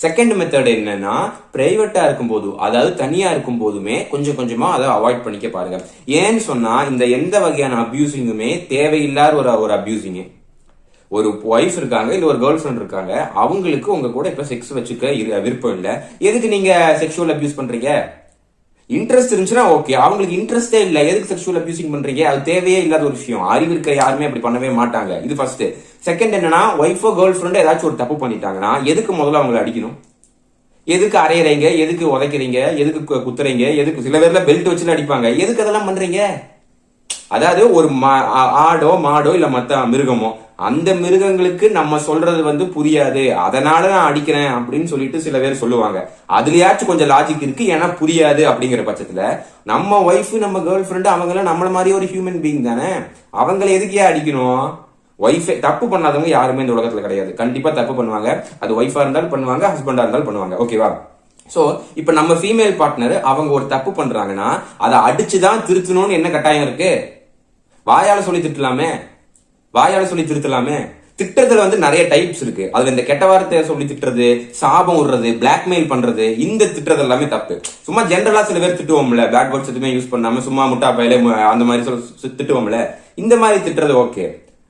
Second method என்னன்னா, பிரைவேட்டா இருக்கும் போது, அதாவது தனியா இருக்கும் போதுமே கொஞ்சம் கொஞ்சமா அதை அவாய்ட் பண்ணிக்க பாருங்க. ஏன்னு சொன்னா இந்த எந்த வகையான அபியூசிங்குமே தேவையில்லாத ஒரு அபியூசிங். ஒரு ஒய்ஃப் இருக்காங்க, இல்ல ஒரு கேர்ள் ஃபிரெண்ட் இருக்காங்க, அவங்களுக்கு உங்க கூட இப்ப செக்ஸ் வச்சுக்க விருப்பம் இல்ல, எதுக்கு நீங்க செக்ஷுவல் அபியூஸ் பண்றீங்க? இன்ட்ரெஸ்ட் இருந்துச்சுன்னா ஓகே, அவங்களுக்கு இன்ட்ரெஸ்டே இல்ல, எதுக்கு செக்ஷுவல் அபியூசிங் பண்றீங்க? அது தேவையே இல்லாத ஒரு விஷயம். அறிவு இருக்க யாருமே அப்படி பண்ணவே மாட்டாங்க. இது ஃபர்ஸ்ட். செகண்ட் என்னன்னா, ஒய்ஃபோ கேர்ள் ஃபிரெண்டோ ஏதாச்சும் ஒரு தப்பு பண்ணிட்டாங்கன்னா எதுக்கு முதல்ல அவங்களை அடிக்கணும்? எதுக்கு அரையறீங்க? எதுக்கு உதைக்கிறீங்க? எதுக்கு குத்துறீங்க? எதுக்கு சில பேர்ல பெல்ட் வச்சுன்னு அடிப்பாங்க. எதுக்கு அதெல்லாம் பண்றீங்க? அதாவது ஒரு ஆடோ மாடோ இல்ல மத்த மிருகமோ, அந்த மிருகங்களுக்கு நம்ம சொல்றது புரியாது, அதனால நான் அடிக்கிறேன் அப்படின்னு சொல்லிட்டு சில பேர் சொல்லுவாங்க. அதுலயாச்சும் கொஞ்சம் லாஜிக் இருக்கு, ஏன்னா புரியாது அப்படிங்கிற பட்சத்துல நம்ம ஒய்ஃப் நம்ம கேர்ள் ஃபிரெண்ட் அவங்க எல்லாம் நம்மள மாதிரி ஒரு ஹியூமன் பீயிங் தானே, அவங்களை எதுக்கே அடிக்கணும்? ஒய்ஃப் தப்பு பண்ணாதவங்க யாருமே இந்த உலகத்துல கிடையாது. கண்டிப்பா தப்பு பண்ணுவாங்க. அது ஒய்ஃபா இருந்தாலும் பண்ணுவாங்க, ஹஸ்பண்டா இருந்தாலும் பண்ணுவாங்க. ஓகேவா? சோ இப்ப நம்ம ஃபீமேல் பார்ட்னர் அவங்க ஒரு தப்பு பண்றாங்கன்னா அதை அடிச்சுதான் திருத்தணும்னு என்ன கட்டாயம் இருக்கு? வாயால சொல்லி திட்டலாமே, வாயால சொல்லி திருத்தலாமே. திட்டத்துல நிறைய டைப்ஸ் இருக்கு. அதுல இந்த கெட்ட வார்த்தையை சொல்லி திட்டுறது, சாபம் விடுறது, பிளாக்மெயில் பண்றது, இந்த திட்டுறது எல்லாமே தப்பு. சும்மா ஜென்ரலா சில பேர் திட்டுவோம்ல, பேட் வேர்ட்ஸ் எதுவுமே யூஸ் பண்ணாம சும்மா முட்டா பையில அந்த மாதிரி திட்டுவோம்ல, இந்த மாதிரி திட்டுறது ஓகே.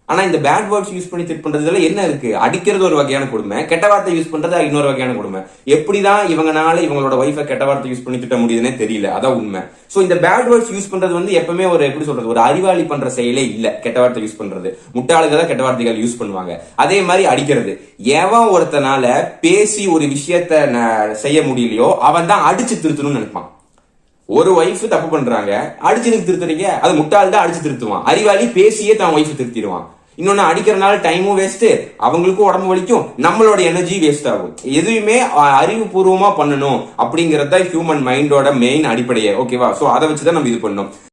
ஆனா இந்த பேட் வேர்ட்ஸ் யூஸ் பண்ணி திட் பண்றதுல என்ன இருக்கு? அடிக்கிறது ஒரு வகையான கொடுமை, கெட்ட வார்த்தை யூஸ் பண்றது இன்னொரு வகையான கொடுமை. எப்படிதான் இவங்கனால இவங்களோட ஒய்ஃபை கெட்ட வார்த்தை யூஸ் பண்ணி திட்ட முடியுதுன்னே தெரியல. அதான் உண்மை. சோ இந்த பேட் வேர்ட்ஸ் யூஸ் பண்றது எப்பவுமே ஒரு எப்படி சொல்றது, ஒரு அறிவாளி பண்ற செயலே இல்ல. கெட்ட வார்த்தை யூஸ் பண்றது முட்டாளுங்க தான் கெட்ட வார்த்தைகள் யூஸ் பண்ணுவாங்க. அதே மாதிரி அடிக்கிறது, எவன் ஒருத்தனால பேசி ஒரு விஷயத்த செய்ய முடியலையோ அவன் தான் அடிச்சு திருத்தணும்னு நினைப்பான். ஒரு ஒய்ஃப் தப்பு பண்றாங்க, அடிச்சு திருத்துறீங்க, அது முட்டாள் தான் அடிச்சு திருத்துவான். அறிவாளி பேசியே தான் ஒய்ஃப் திருத்திடுவான். இன்னொன்னு, அடிக்கிறனால டைமும் வேஸ்ட், அவங்களுக்கும் உடம்பு வலிக்கும், நம்மளோட எனர்ஜி வேஸ்ட் ஆகும். எதுவுமே அறிவுபூர்வமா பண்ணணும் அப்படிங்கறது ஹியூமன் மைண்டோட மெயின் அடிப்படையே. ஓகேவா? சோ அதை வச்சுதான் நம்ம இது பண்ணணும்.